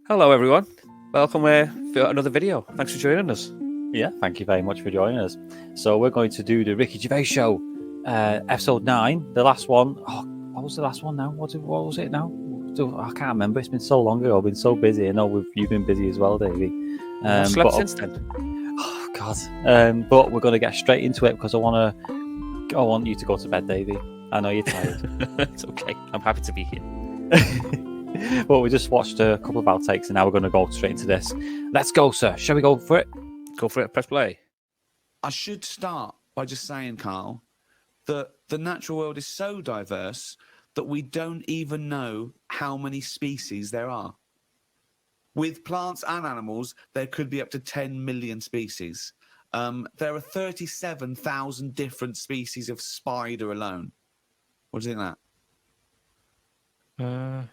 Hello, everyone. Welcome for another video. Thanks for joining us. Yeah, thank you very much for joining us. So we're going to do the Ricky Gervais show, episode 9. The last one. Oh, what was the last one now? What was it now? I can't remember. It's been so long ago. I've been so busy. I know you've been busy as well, Davey. I've slept since then. Oh God. But we're going to get straight into it because I want you to go to bed, Davey. I know you're tired. It's okay. I'm happy to be here. Well, we just watched a couple of outtakes and now we're going to go straight into this. Let's go, sir. Shall we go for it? Go for it. Press play. I should start by just saying, Karl, that the natural world is so diverse that we don't even know how many species there are. With plants and animals, there could be up to 10 million species. There are 37,000 different species of spider alone. What do you think of that?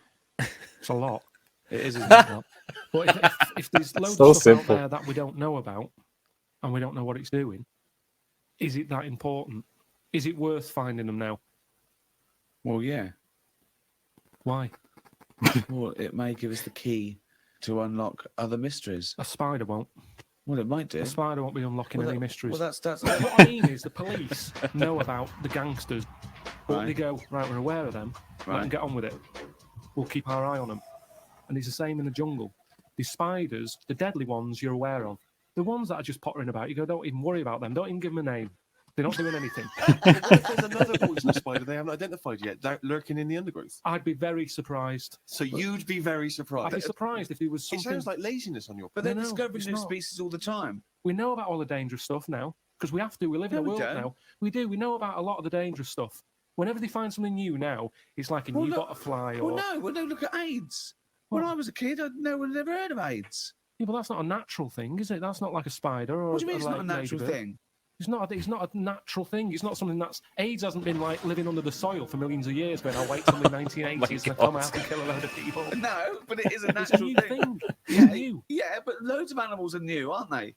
It's a lot. It is, isn't it? But if there's loads So of stuff simple out there that we don't know about and we don't know what it's doing, is it that important? Is it worth finding them now? Well, yeah. Why? Well, it may give us the key to unlock other mysteries. A spider won't. Well, it might do. A spider won't be unlocking any mysteries. Well, that's What I mean is the police know about the gangsters, but Right. they go, right, we're aware of them, let them get on with it. We'll keep our eye on them. And it's the same in the jungle. The spiders, the deadly ones you're aware of, the ones that are just pottering about, you go, don't even worry about them. Don't even give them a name. They're not doing anything. What if there's another poisonous spider they haven't identified yet, lurking in the undergrowth? I'd be very surprised. So you'd be very surprised. I'd be surprised if there was It something. sounds like laziness on your But part. they're No, discovering it's new not. species all the time. We know about all the dangerous stuff now because we have to. We live in No, a we world don't. now. We do. We know about a lot of the dangerous stuff. Whenever they find something new now, it's like a Well, new look- butterfly or. Well, no, look at AIDS. When What? I was a kid, no one had ever heard of AIDS. Yeah, but that's not a natural thing, is it? That's not like a spider or. What do you mean it's not a natural ladybird. thing? It's not a natural thing. It's not something that's AIDS hasn't been like living under the soil for millions of years. Going, I'll wait till the 1980s and come out and kill a load of people. No, but it is a It's a natural new thing. thing. It's Yeah, new. yeah, but loads of animals are new, aren't they?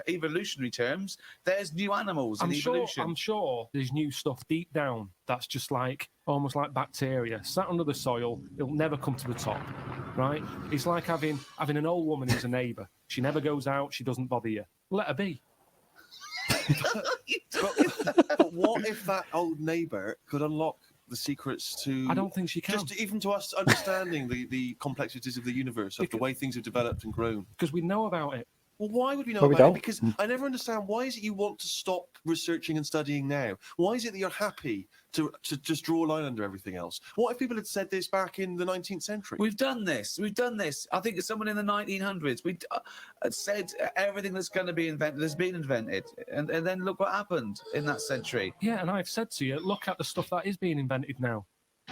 Evolutionary terms, there's new animals in evolution. I'm sure there's new stuff deep down that's just like almost like bacteria sat under the soil. It'll never come to the top, right? It's like having an old woman who's a neighbour. She never goes out. She doesn't bother you. Let her be. But what if that old neighbour could unlock the secrets to... I don't think she can Just even to us understanding the complexities of the universe, of the way things have developed and grown. because we know about it. Well, why would we know Well, we about don't. it? Because I never understand, why is it you want to stop researching and studying now? Why is it that you're happy to just draw a line under everything else? What if people had said this back in the 19th century? We've done this. I think it's someone in the 1900s. We said everything that's going to be invented has been invented. And then look what happened in that century. Yeah, and I've said to you, look at the stuff that is being invented now.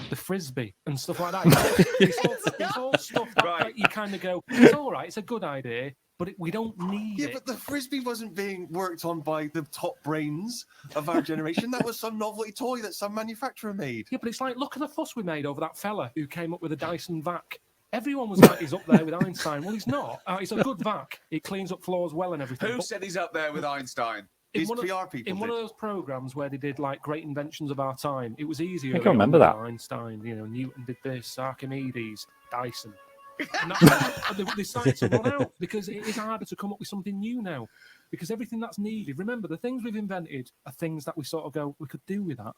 The frisbee and stuff like that. It's all stuff that you kind of go, it's all right, it's a good idea, but we don't need Yeah, it. but the frisbee wasn't being worked on by the top brains of our generation. That was some novelty toy that some manufacturer made. Yeah, but it's like, look at the fuss we made over that fella who came up with a Dyson vac. Everyone was like, he's up there with Einstein. Well, he's not. It's a good vac. It cleans up floors well and everything. Who But said he's up there with Einstein? in These one of- PR people in one did. of those programs where they did like great inventions of our time, it was easier. I can remember that. Einstein, Newton did this, Archimedes, Dyson. And they signed someone out because it is harder to come up with something new now. Because everything that's needed, remember, the things we've invented are things that we sort of go, we could do with that.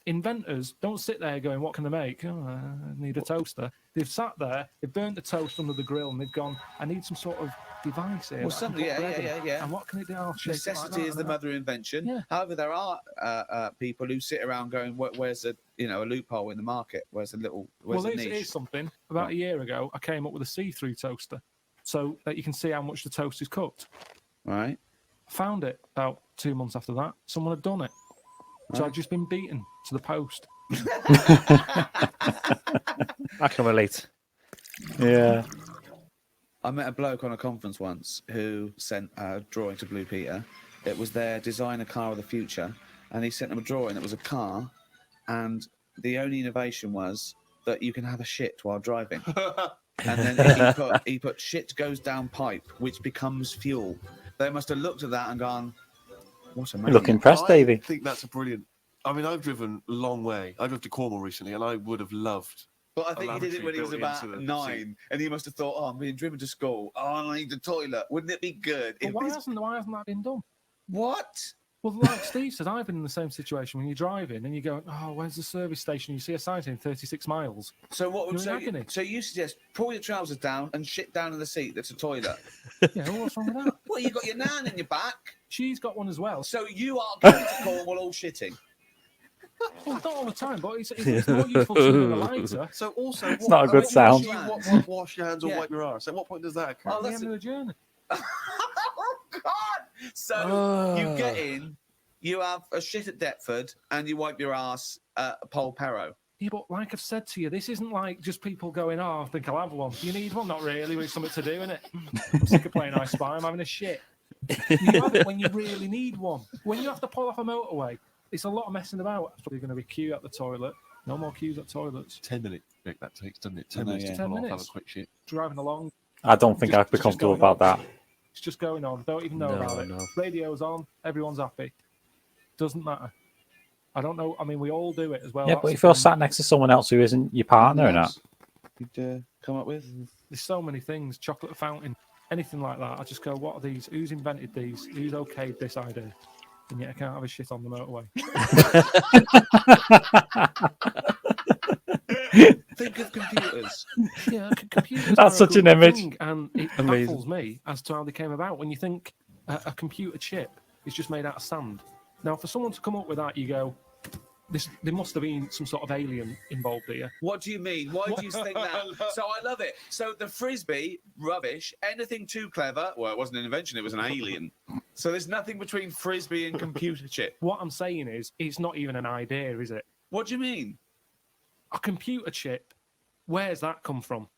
Inventors don't sit there going, what can I make? Oh, I need a toaster. They've sat there, they've burnt the toast under the grill, and they've gone, I need some sort of device here. Well, that I can something, put bread in. yeah. And what can it do? I'll shape it like Necessity that is and the that. mother of invention. Yeah. However, there are people who sit around going, "Where's a loophole in the market? Where's a Well, niche?" here's something. About a year ago, I came up with a see-through toaster so that you can see how much the toast is cooked. Right. I found it about 2 months after that. Someone had done it. So Right. I'd just been beaten to the post. I can relate. Yeah. I met a bloke on a conference once who sent a drawing to Blue Peter. It was their designer car of the future, and he sent them a drawing that was a car, and the only innovation was that you can have a shit while driving. And then he put shit goes down pipe, which becomes fuel. They must have looked at that and gone, what a You man. look impressed, Davey. I think that's a brilliant... I mean, I've driven a long way. I drove to Cornwall recently, and I would have loved But I think he did it lavatory when he was built about into the 9, and he must have thought, "Oh, I'm being driven to school. Oh, I need the toilet. Wouldn't it be good?" But if why this- hasn't that been done? What? Well, like Steve said, I've been in the same situation when you're driving and you go, oh, where's the service station? You see a sign saying 36 miles. So what would You're in agony. so you suggest pull your trousers down and shit down in the seat that's a toilet? Yeah, well, what's wrong with that? Well, you got your nan in your back, She's got one as well. so you are going to Cornwall all shitting. Well, not all the time, but it's more useful to than a lighter. So also, It's not a good sound. Wash your hands or Yeah. wipe your arse. At what point does that occur? Oh, At the that's end of the journey. Oh God! So you get in, you have a shit at Deptford, and you wipe your ass at Polperro. Yeah, but like I've said to you, this isn't like just people going, oh, I think I'll have one. Do you need one? Not really, but it's something to do, innit? I'm sick of playing I Spy. I'm having a shit. You have it when you really need one. When you have to pull off a motorway, it's a lot of messing about. It's probably going to be queue at the toilet. No more queues at toilets. 10 minutes, Rick, that takes, doesn't it? 10 I know, minutes yeah. to 10 pull off, have a minutes. quick shit. Driving along. I don't think I'd be Just comfortable going about on. that. It's just going on. Don't even know No, about it. no. Radio's on. Everyone's happy. Doesn't matter. I don't know. I mean, we all do it as well. Yeah, That's but the if you're thing. sat next to someone else who isn't your partner and that, You'd come up with? There's so many things. Chocolate fountain, anything like that. I just go, what are these? Who's invented these? Who's okayed this idea? And yet I can't have a shit on the motorway. Think of computers. Yeah, computers. That's are a such an good image. thing, and it Amazing. baffles me as to how they came about. When you think a computer chip is just made out of sand. Now, for someone to come up with that, you go, there must have been some sort of alien involved here. What do you mean? Why do you think that? So I love it. So the frisbee, rubbish. Anything too clever. Well, it wasn't an invention. It was an alien. So there's nothing between frisbee and computer chip. What I'm saying is, it's not even an idea, is it? What do you mean? A computer chip. Where's that come from?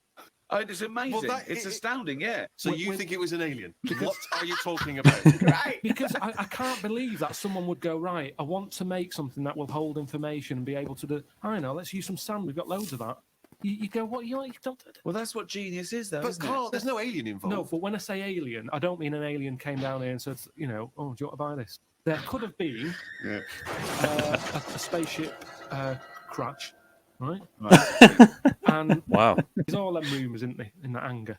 Oh, it's amazing. Well, it's astounding, yeah. So When- you when- think it was an alien? What are you talking about? Right. Because I can't believe that someone would go, right, I want to make something that will hold information and be able to do, I know, let's use some sand. We've got loads of that. You go, what? You don't. Well, that's what genius is, though, But isn't Carl, it? there's no alien involved. No, but when I say alien, I don't mean an alien came down here and said, you know, oh, do you want to buy this? There could have been Yeah. a spaceship crash, right? Right. And Wow. there's all them rumours, isn't they, in that anger?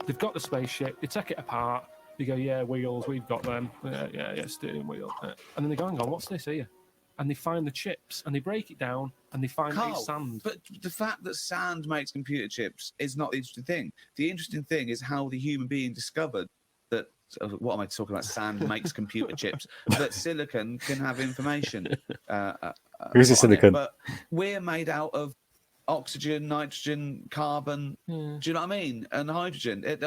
They've got the spaceship, they take it apart, they go, yeah, wheels, we've got them. Yeah, steering wheel. And then they go, hang on, what's this here? And they find the chips, and they break it down, and they find Carl, it's sand. But the fact that sand makes computer chips is not the interesting thing. The interesting thing is how the human being discovered that. What am I talking about? Sand makes computer chips. That silicon can have information. Who's the on it. silicon? But we're made out of oxygen, nitrogen, carbon. Yeah. Do you know what I mean? And hydrogen. Yeah, They're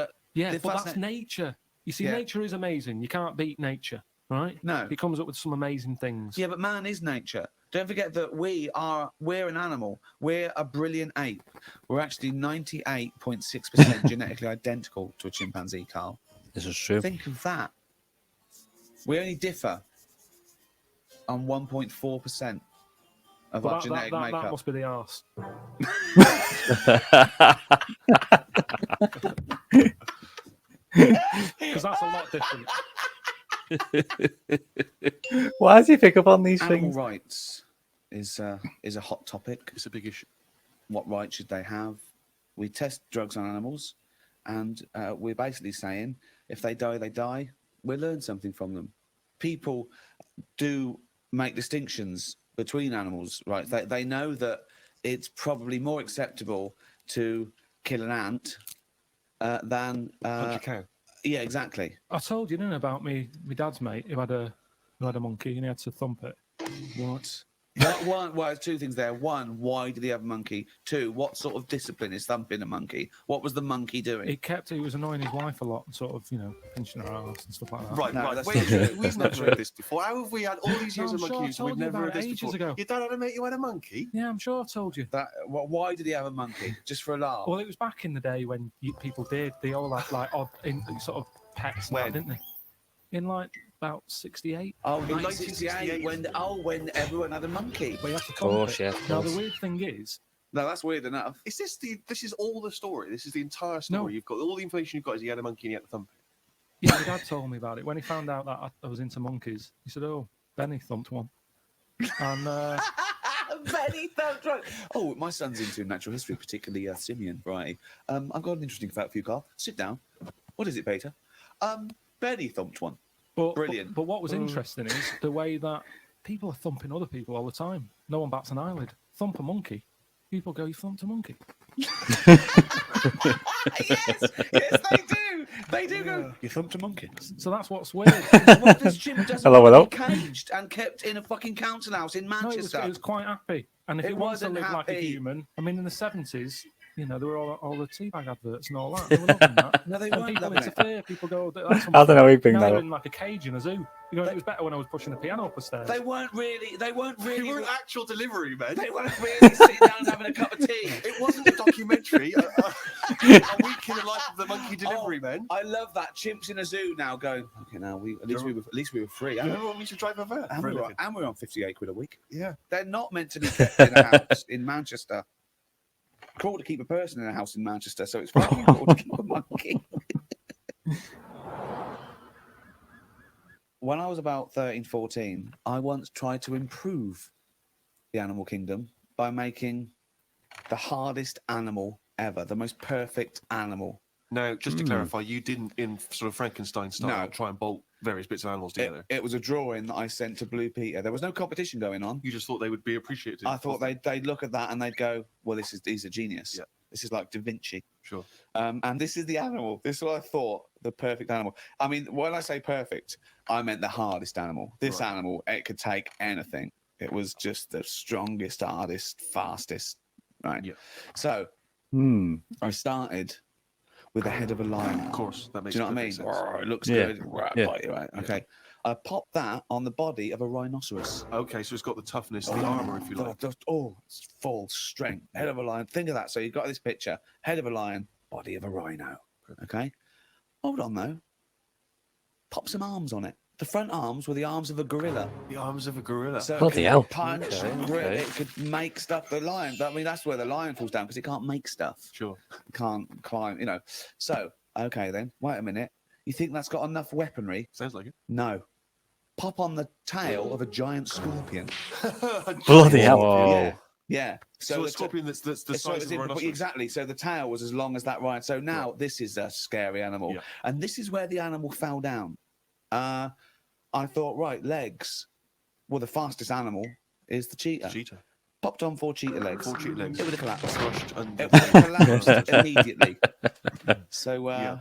but that's fascinating. nature. You see, Yeah. nature is amazing. You can't beat nature, right? No. It comes up with some amazing things. Yeah, but man is nature. Don't forget that we're an animal. We're a brilliant ape. We're actually 98.6% genetically identical to a chimpanzee, Carl. This is true. Think of that. We only differ on 1.4% of But our genetic that makeup. must be the arse. Because that's a lot different. why does he pick up on these Animal things? rights is a hot topic. It's a big issue. What rights should they have? We test drugs on animals, and we're basically saying if they die, they die. We learn something from them. People do make distinctions between animals, right? They know that it's probably more acceptable to kill an ant than Punch a cow. yeah, exactly. I told you, didn't I, about my dad's mate who had a monkey and he had to thump it. What? Well, there's two things there. One, why did he have a monkey? Two, what sort of discipline is thumping a monkey? What was the monkey doing? He was annoying his wife a lot and sort of, pinching her ass and stuff like that. Right, No, right. that's Wait, not true. we've never heard this before. How have we had all these No, years I'm of sure I monkeys and we've told you never about heard this it ages before? ago. Your dad had a mate who had a monkey? Yeah, I'm sure I told you. Why did he have a monkey? Just for a laugh? Well, it was back in the day when people did. They all had like odd sort of pets, and that, When? didn't they? In like about 68. Oh, In 1968, 1968. when everyone had a monkey. Where you have to Of thump course, it. yeah. Of Now the course. weird thing is, No, that's weird enough. Is this is all the story? This is the entire story? No. You've got all the information you've got is he had a monkey and he had to thump it. yeah, my dad told me about it when he found out that I was into monkeys. He said, "Oh, Benny thumped one," and Benny thumped right. Oh, my son's into natural history, particularly simian variety. I've got an interesting fact for you, Carl. Sit down. What is it, Peter? Benny thumped one. Brilliant. But what was interesting is the way that people are thumping other people all the time. No one bats an eyelid. Thump a monkey. People go, you thumped a monkey. yes, they do. They do go, you thumped a monkey. So that's what's weird. What, this chimp doesn't Hello, want to hello. be caged and kept in a fucking council house in No, Manchester. it was quite happy. And if It it wants to wasn't live like a happy. human, I mean, in the 70s, you know, there were all the teabag adverts and all that. They were loving that. No, they And weren't people loving it. interfere. People go, that's I don't know who you bring now that they're up. in like a cage in a zoo. You know, it was better when I was pushing the piano up the stairs. They weren't really. They weren't actual delivery men. They weren't really sitting down and having a cup of tea. It wasn't a documentary. A week in the life of the monkey delivery men. I love that. Chimps in a zoo now going. Okay, now at least we were free. You remember when we used to drive over? And we're on 58 quid a week. Yeah. They're not meant to be kept in a house in Manchester. Cool to keep a person in a house in Manchester, so it's fucking cool to keep a monkey. When I was about 13, 14, I once tried to improve the animal kingdom by making the hardest animal ever, the most perfect animal. Now, just to clarify, you didn't, in sort of Frankenstein style, No. try and bolt various bits of animals together. It was a drawing that I sent to Blue Peter. There was no competition going on. You just thought they would be appreciated. I thought they'd look at that and they'd go, well, he's a genius. Yeah. This is like Da Vinci. Sure. And this is the animal. This is what I thought, the perfect animal. I mean, when I say perfect, I meant the hardest animal. This Right. animal, it could take anything. It was just the strongest, hardest, fastest. Right. Yeah. So I started with the head of a lion. Of course, that makes Do you know what I mean? perfect sense. Roar, it looks Yeah. good. Roar, Yeah. bite you, right? Okay. I popped that on the body of a rhinoceros. Okay, so it's got the toughness, the armor, if you like. It's full strength. Head of a lion. Think of that. So you've got this picture: head of a lion, body of a rhino. Okay. Hold on though. Pop some arms on it. The front arms were the arms of a gorilla. The arms of a gorilla. So Bloody it hell. could punch, Okay, grip, okay. it could make stuff. The lion. I mean, that's where the lion falls down because it can't make stuff. Sure. It can't climb. You know. So okay then. Wait a minute. You think that's got enough weaponry? Sounds like it. No. Pop on the tail of a giant scorpion. Bloody hell. Whoa. Yeah. So a the- scorpion that's the so size of a rhinoceros. exactly. So the tail was as long as that rhino. So now this is a scary animal, Yeah. and this is where the animal fell down. I thought, right, legs. Well, the fastest animal is the cheetah. Cheetah. Popped on 4 cheetah legs. 4 cheetah legs. It would have collapsed. Crushed and It would have collapsed immediately. So Yeah.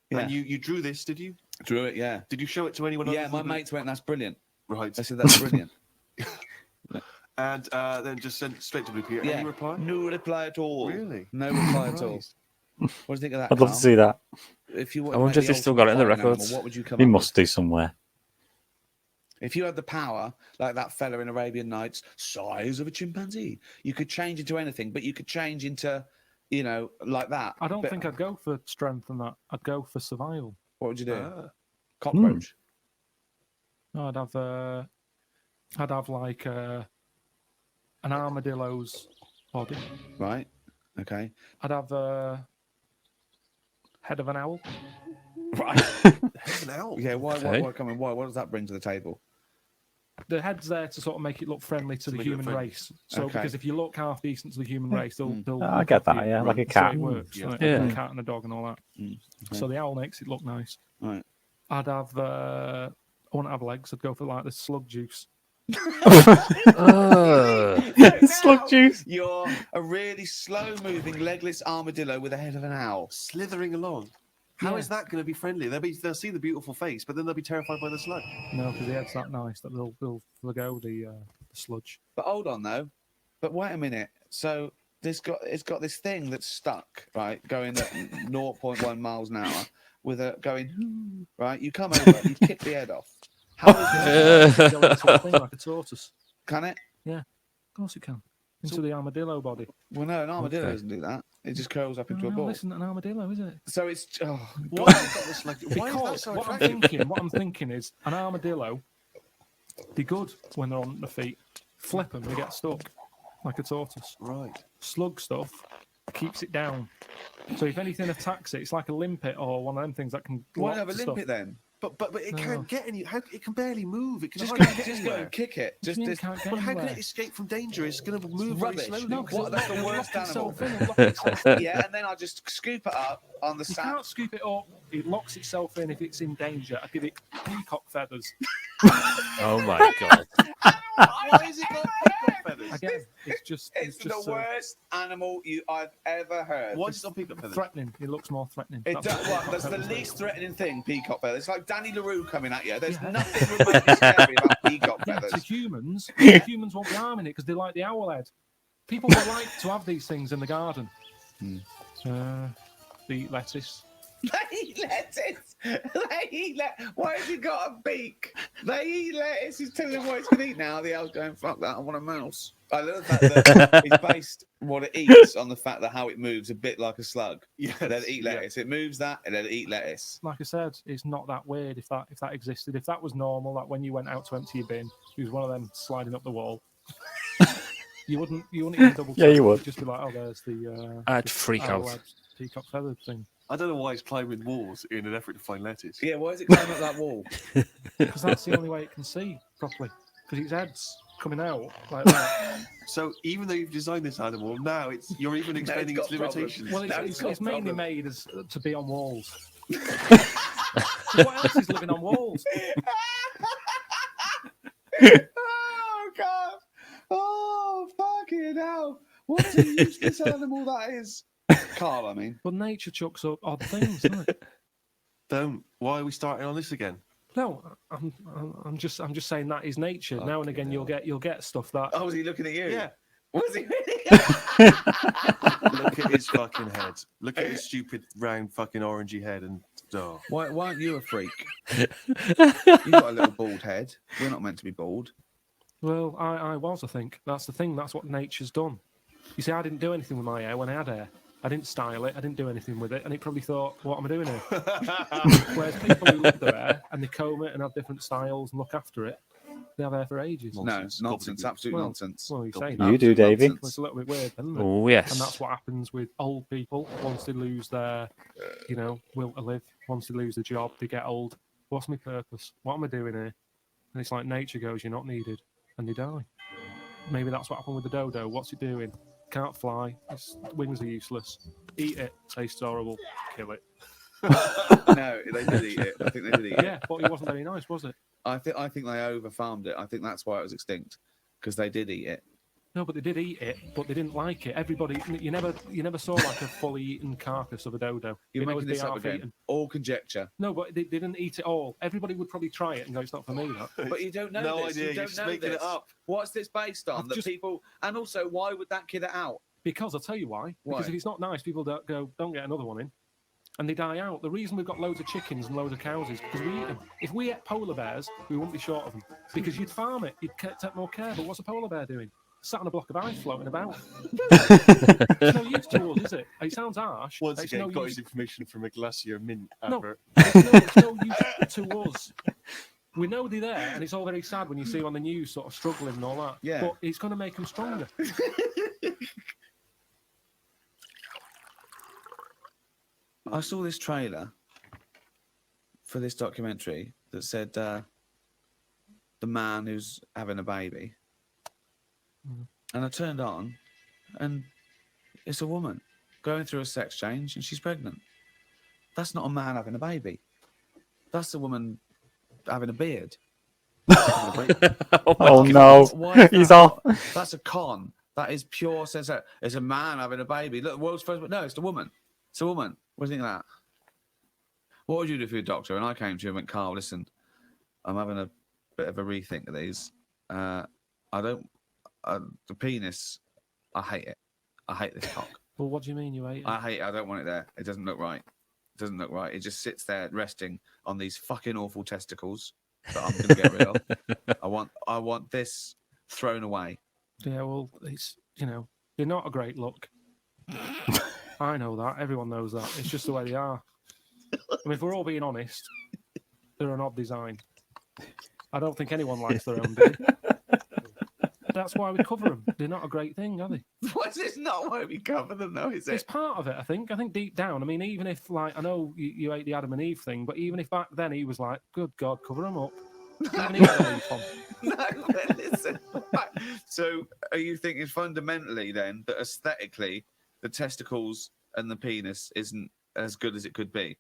yeah. And you drew this, did you? Drew it. Yeah. Did you show it to anyone? Yeah. other My than- mates went, "That's brilliant." Right. I said, "That's brilliant." And then just sent it straight to Blue Peter. Yeah. Any reply? No reply at all. Really? No reply at all. Christ. What do you think of that? I'd love to Carl? see that. If you I wonder if they still got it in the records. What would you come He up must do somewhere. with? If you had the power, like that fella in Arabian Nights, size of a chimpanzee, you could change into anything, but you could change into, you know, like that. I don't But think I'd go for strength and that. I'd go for survival. What would you do? Ah. Cockroach. No, I'd have like an armadillo's body. Right. Okay. I'd have a head of an owl. Right. Head of an owl. Yeah. Why? Okay. Why? What does that bring to the table? The head's there to sort of make it look friendly to the make it look human friendly. race. So Okay. because if you look half decent to the human race, they'll I get that, yeah, like a so cat. it works. Yeah. Like Yeah. a cat and a dog and all that. Okay. So the owl makes it look nice. Right. I'd have. I wouldn't have legs. I'd go for like the slug juice. Slug juice. You're a really slow-moving, legless armadillo with the head of an owl. Slithering along. How Yeah. is that going to be friendly? They'll see the beautiful face, but then they'll be terrified by the slug. No, because the head's that nice that they'll forgo the sludge. But hold on though. But wait a minute. So it's got this thing that's stuck, right, going at 0.1 miles an hour with a going right. You come over, you kick the head off. How is Go into a thing like a tortoise. Can it? Of course it can. Into the armadillo body. Well, no, an armadillo Okay. doesn't do that. It just curls up into a No, ball. this isn't an armadillo, is it? So it's Why has it got this like? Why is that Because so what attractive? I'm thinking is an armadillo. They're good when they're on the feet. Flip them, they get stuck like a tortoise. Right. Slug stuff keeps it down. So if anything attacks it, it's like a limpet or one of them things that can. Why lock have a to limpet stuff. then? But it No. can't get any. It can barely move. It can Just hardly go, get just go anywhere. and kick it. What do you mean it can't get Well, how can anywhere? it escape from danger? It's going to move very Rubbish. slowly. No, because What? That's the it'll worst lock itself animal. in, it'll lock itself in. Yeah, and then I just scoop it up on the You sand. can't scoop it up. It locks itself in if it's in danger. I give it peacock feathers. Oh my god. Why is it got peacock feathers? Again, it's just It's the worst animal I've ever heard. Why is it on peacock feathers? threatening. It looks more threatening. It That's does, what well, peacock that's the feathers do. least threatening thing, peacock feathers. It's like Danny LaRue coming at you. There's Yeah. nothing remotely scary about peacock Yeah, to feathers. humans, humans won't be harming it because they like the owl head. People will like to have these things in the garden. They eat lettuce. They eat lettuce. They eat lettuce. Why has he got a beak? They eat lettuce. He's telling them what it's going to eat now. The owl's going, fuck that, I want a mouse. I love the fact that it's based what it eats on the fact that how it moves a bit like a slug. Yes, They'll eat yeah. lettuce. It moves that and they'll eat lettuce. Like I said, it's not that weird if that existed. If that was normal, that when you went out to empty your bin, it was one of them sliding up the wall. you wouldn't even double check. Yeah, you would. You'd just be like, oh, there's the. I'd the freak out. owl-head peacock feathered thing. I don't know why he's climbing walls in an effort to find lettuce. Yeah, why is it climbing up that wall? Because that's the only way it can see properly. Because its head's coming out like that. So even though you've designed this animal, now you're even explaining got its limitations. Well, No, it's mainly problem. made as to be on walls. What else is living on walls? Oh, God. Oh, fucking hell. What a useless animal that is. Karl, I mean. Well, nature chucks up odd things, doesn't it? Don't. Why are we starting on this again? No, I'm just saying that is nature. Now and again, you'll get stuff that. Oh, was he looking at you? Yeah. Was he really? Look at his fucking head. Look at his stupid round fucking orangey head and oh. Why aren't you a freak? You've got a little bald head. We're not meant to be bald. Well, I was. I think that's the thing. That's what nature's done. You see, I didn't do anything with my hair when I had hair. I didn't style it. I didn't do anything with it, and it probably thought, "What am I doing here?" Whereas people who love their hair and they comb it and have different styles and look after it, they have hair for ages. Nonsense. No, nonsense. Gobbledygook. Absolute Well, nonsense. Well, you say You that. do, Davey. Nonsense. It's a little bit weird, isn't it? Oh yes. And that's what happens with old people. Once they lose their, will to live, once they lose the job, they get old. What's my purpose? What am I doing here? And it's like nature goes, you're not needed, and they die. Maybe that's what happened with the dodo. What's it doing? Can't fly. Its wings are useless. Eat it. Tastes horrible. Kill it. No, they did eat it. I think they did eat it. Yeah, but it wasn't very nice, was it? I think they over-farmed it. I think that's why it was extinct, because they did eat it. No, but they did eat it, but they didn't like it. Everybody, you never saw like a fully eaten carcass of a dodo. You're You know, making it'd be this up again. half-eaten. All conjecture. No, but they didn't eat it all. Everybody would probably try it and go, "It's not for me." That. But you don't know No this. idea. You You're don't just know making this. it up. What's this based on? I've That just- people, and also, why would that kid it out? Because I'll tell you why. Because Why? if it's not nice, people don't get another one in, and they die out. The reason we've got loads of chickens and loads of cows is because we eat them. If we ate polar bears, we wouldn't be short of them because you'd farm it. You'd take more care. But what's a polar bear doing? Sat on a block of ice floating about. It's no use to us, is it? It sounds harsh. Once It's again, no got use- his information from a Glacier Mint No. advert. it's no use to us. We know they're there, and it's all very sad when you see them on the news sort of struggling and all that. Yeah. But it's going to make them stronger. I saw this trailer for this documentary that said the man who's having a baby. And I turned on, and it's a woman going through a sex change, and she's pregnant. That's not a man having a baby. That's a woman having a beard. Oh no, Why is he's that off. not- That's a con. That is pure sense. It's a man having a baby. Look, the world's first. No, it's the woman. It's a woman. What do you think of that? What would you do if you're a doctor? And I came to you and went, Karl, listen, I'm having a bit of a rethink of these. The penis, I hate it. I hate this cock. Well, what do you mean you ate it? I hate it. I don't want it there. It doesn't look right. It doesn't look right. It just sits there resting on these fucking awful testicles that I'm going to get rid of. I want this thrown away. Yeah, well, it's, they're not a great look. I know that. Everyone knows that. It's just the way they are. I mean, if we're all being honest, they're an odd design. I don't think anyone likes their own dick. That's why we cover them. They're not a great thing, are they? What is not why we cover them, though, is It's it? part of it, I think. I think deep down, I mean, even if, like, I know you ate the Adam and Eve thing, but even if back then he was like, good God, cover them up. Even he got a leaf on. No, but listen. So, are you thinking fundamentally then that aesthetically the testicles and the penis isn't as good as it could be?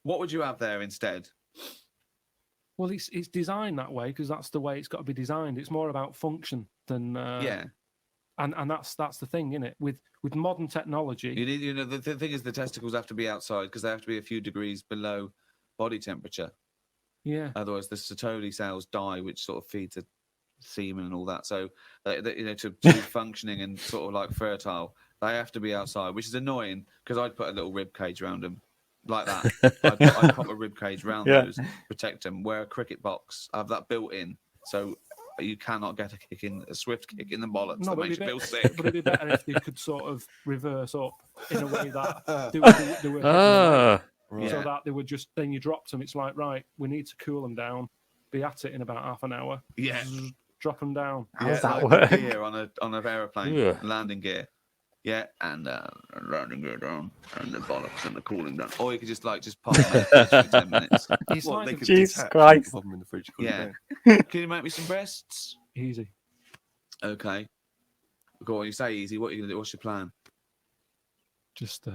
What would you have there instead? Well, it's designed that way because that's the way it's got to be designed. It's more about function than Yeah. And that's the thing, isn't it? With modern technology, You need, the thing is the testicles have to be outside because they have to be a few degrees below body temperature. yeah. Otherwise, the Sertoli cells die, which sort of feeds the semen and all that. So, to be functioning and sort of like fertile, they have to be outside, which is annoying because I'd put a little rib cage around them like that. I'd pop a rib cage around those, protect them, wear a cricket box, have that built in. So you cannot get a swift kick in the bollocks that makes you feel sick. But it'd be better if they could sort of reverse up in a way that they were Ah, Right. so that they would just, then you dropped them. It's like, right, we need to cool them down, be at it in about half an hour. Yeah. Zzz, drop them down. How does that like work? gear on an airplane, Yeah. landing gear. Yeah, and landing gear down, and the bollocks and the cooling down. Or you could just pop them in the fridge for 10 minutes. It's Well, like they a- could Jesus detach, Christ. pop them in the fridge. cool Yeah. it down. Can you make me some breasts? easy. Okay. Go on, you say easy. What are you going to do? What's your plan? Just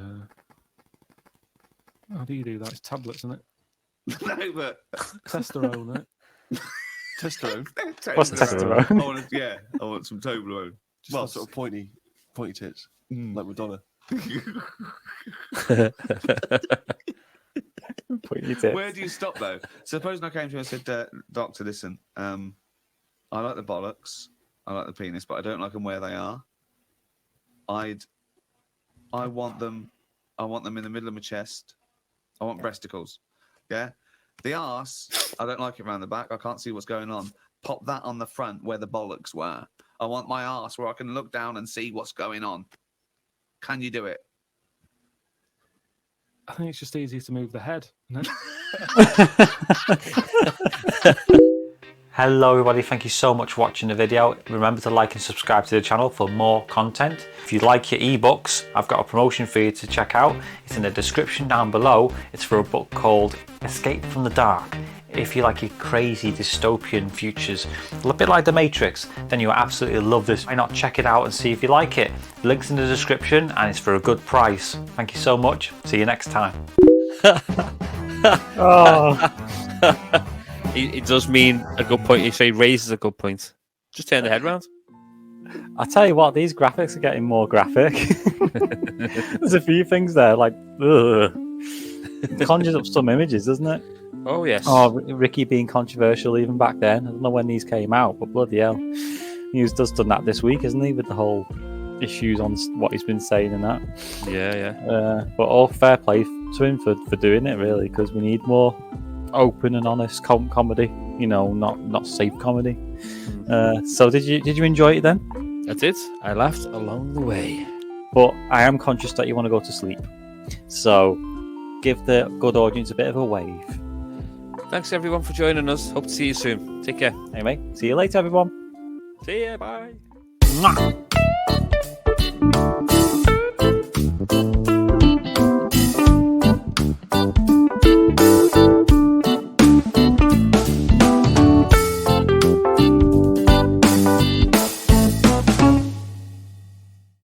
how do you do that? It's tablets, isn't it? No, but Testosterone, isn't it? Testosterone. What's testosterone? I want some Toblerone. Just well, sort of pointy tits, like Madonna. Put your tits. Where do you stop though? Supposing I came to you and said, "Doctor, listen, I like the bollocks, I like the penis, but I don't like them where they are. I want them in the middle of my chest. I want breasticles. Yeah, the arse, I don't like it around the back. I can't see what's going on. Pop that on the front where the bollocks were. I want my arse where I can look down and see what's going on. Can you do it?" I think it's just easier to move the head. Isn't it? Hello everybody, thank you so much for watching the video. Remember to like and subscribe to the channel for more content. If you like your ebooks, I've got a promotion for you to check out. It's in the description down below. It's for a book called Escape from the Dark. If you like your crazy dystopian futures, a bit like The Matrix, then you'll absolutely love this. Why not check it out and see if you like it? Links in the description and it's for a good price. Thank you so much. See you next time. Oh. it does mean a good point. You say raises a good point. Just turn the head round. I tell you what, these graphics are getting more graphic. There's a few things there, like, ugh. It conjures up some images, doesn't it? Oh yes. Oh, Ricky being controversial even back then. I don't know when these came out, but bloody hell. He's just done that this week, isn't he, with the whole issues on what he's been saying and that. Yeah. But all fair play to him for doing it, really, because we need more open and honest comedy, not safe comedy. So did you enjoy it then? I did. I laughed along the way. But I am conscious that you want to go to sleep, so give the good audience a bit of a wave. Thanks everyone for joining us. Hope to see you soon. Take care. Anyway, see you later, everyone. See ya. Bye. Mwah.